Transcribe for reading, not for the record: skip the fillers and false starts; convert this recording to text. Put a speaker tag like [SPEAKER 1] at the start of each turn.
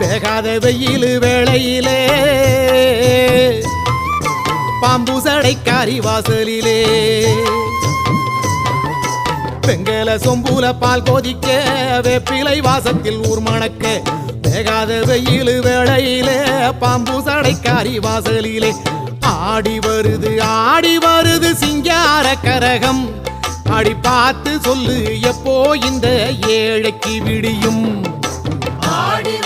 [SPEAKER 1] வேகாத வெயில் வேளையிலே பாம்பு சடைக்காரி வாசலிலே வெங்கல சொம்புல பால் கொதிக்க வேப்பிலை வாசத்தில் ஊர் மணக்க வேகாத வெயில் வேளையிலே பாம்பு சடைக்காரி வாசலிலே ஆடி வருது சிங்கார கரகம் அடி பார்த்து சொல்லு எப்போ இந்த ஏழைக்கு விடியும்
[SPEAKER 2] ஆடி